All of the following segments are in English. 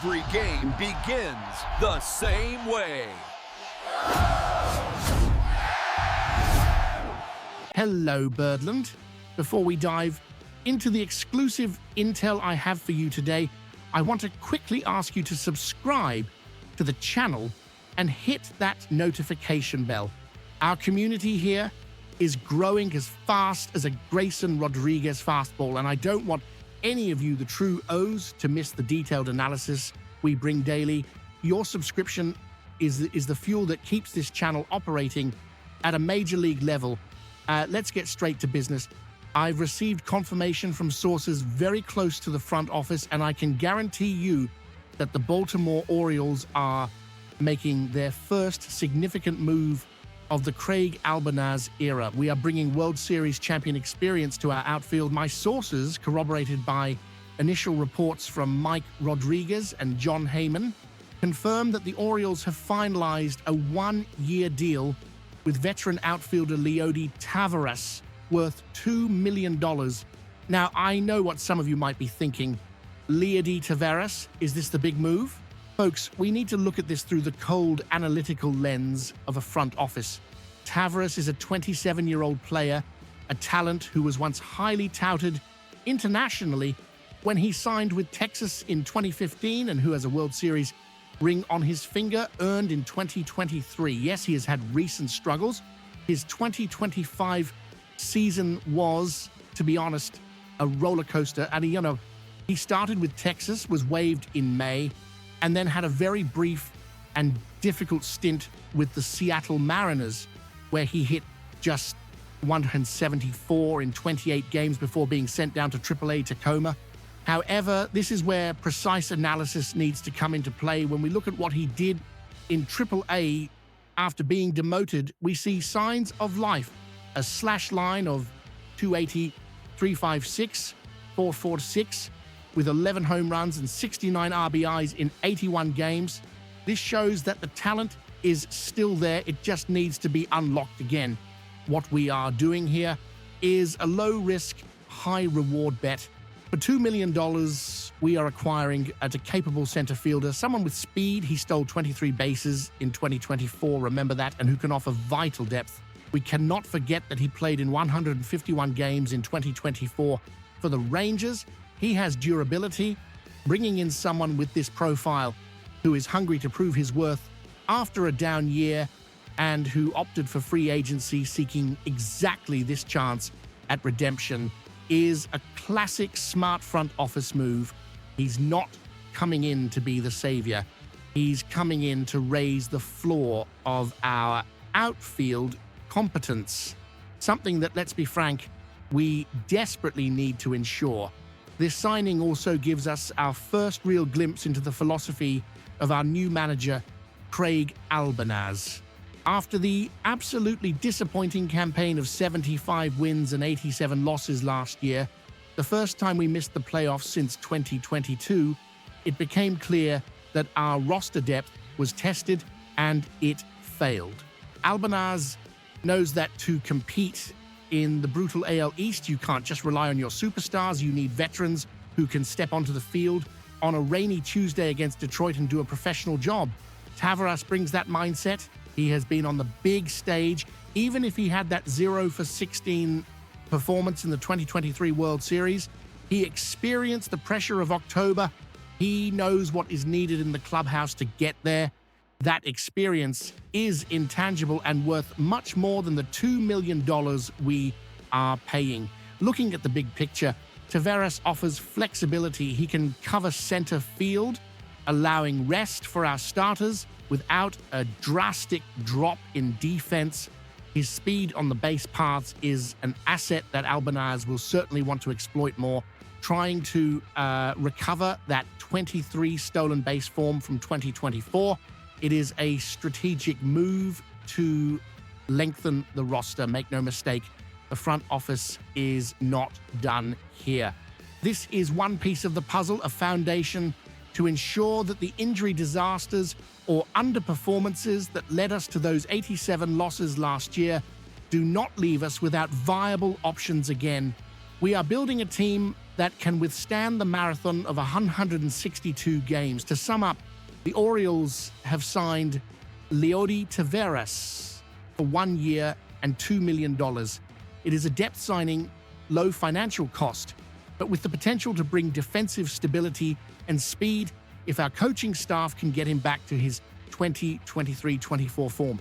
Every game begins the same way. Hello, Birdland. Before we dive into the exclusive intel I have for you today, I want to quickly ask you to subscribe to the channel and hit that notification bell. Our community here is growing as fast as a Grayson Rodriguez fastball, and I don't want any of you, the true O's, to miss the detailed analysis we bring daily. Your subscription is the fuel that keeps this channel operating at a major league level. Let's get straight to business. I've received confirmation from sources very close to the front office, and I can guarantee you that the Baltimore Orioles are making their first significant move of the Craig Albanaz era. We are bringing World Series champion experience to our outfield. My sources, corroborated by initial reports from Mike Rodriguez and John Heyman, confirm that the Orioles have finalized a one-year deal with veteran outfielder Leody Taveras worth $2 million. Now, I know what some of you might be thinking. Leody Taveras, is this the big move? Folks, we need to look at this through the cold, analytical lens of a front office. Taveras is a 27-year-old player, a talent who was once highly touted internationally when he signed with Texas in 2015 and who has a World Series ring on his finger earned in 2023. Yes, he has had recent struggles. His 2025 season was, to be honest, a roller coaster. And he started with Texas, was waived in May, and then had a very brief and difficult stint with the Seattle Mariners, where he hit just 174 in 28 games before being sent down to AAA Tacoma. However, this is where precise analysis needs to come into play. When we look at what he did in AAA after being demoted, we see signs of life. A slash line of 280, 356, 446, with 11 home runs and 69 RBIs in 81 games. This shows that the talent is still there. It just needs to be unlocked again. What we are doing here is a low-risk, high-reward bet. For $2 million, we are acquiring a capable center fielder, someone with speed. He stole 23 bases in 2024, remember that, and who can offer vital depth. We cannot forget that he played in 151 games in 2024 for the Rangers. He has durability. Bringing in someone with this profile who is hungry to prove his worth after a down year and who opted for free agency seeking exactly this chance at redemption is a classic smart front office move. He's not coming in to be the savior. He's coming in to raise the floor of our outfield competence, something that, let's be frank, we desperately need to ensure. This signing also gives us our first real glimpse into the philosophy of our new manager, Craig Albanaz. After the absolutely disappointing campaign of 75 wins and 87 losses last year, the first time we missed the playoffs since 2022, it became clear that our roster depth was tested and it failed. Albanaz knows that to compete in the brutal AL East, you can't just rely on your superstars. You need veterans who can step onto the field on a rainy Tuesday against Detroit and do a professional job. Taveras brings that mindset. He has been on the big stage. Even if he had that 0 for 16 performance in the 2023 World Series, he experienced the pressure of October. He knows what is needed in the clubhouse to get there. That experience is intangible and worth much more than the $2 million we are paying. Looking at the big picture, Taveras offers flexibility. He can cover center field, allowing rest for our starters without a drastic drop in defense. His speed on the base paths is an asset that Albanaz will certainly want to exploit more, trying to recover that 23 stolen base form from 2024. It is a strategic move to lengthen the roster. Make no mistake, the front office is not done here. This is one piece of the puzzle, a foundation to ensure that the injury disasters or underperformances that led us to those 87 losses last year do not leave us without viable options again. We are building a team that can withstand the marathon of 162 games. To sum up, the Orioles have signed Leody Taveras for 1 year and $2 million. It is a depth signing, low financial cost, but with the potential to bring defensive stability and speed if our coaching staff can get him back to his 2023-24 form.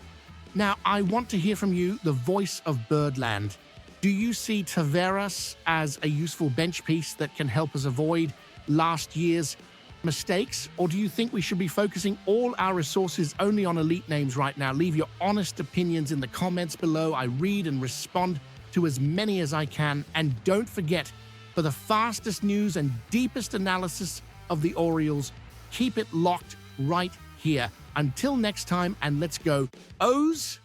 Now, I want to hear from you, the voice of Birdland. Do you see Taveras as a useful bench piece that can help us avoid last year's mistakes? Or do you think we should be focusing all our resources only on elite names right now? Leave your honest opinions in the comments below. I read and respond to as many as I can. And don't forget, for the fastest news and deepest analysis of the Orioles, keep it locked right here. Until next time, and let's go O's!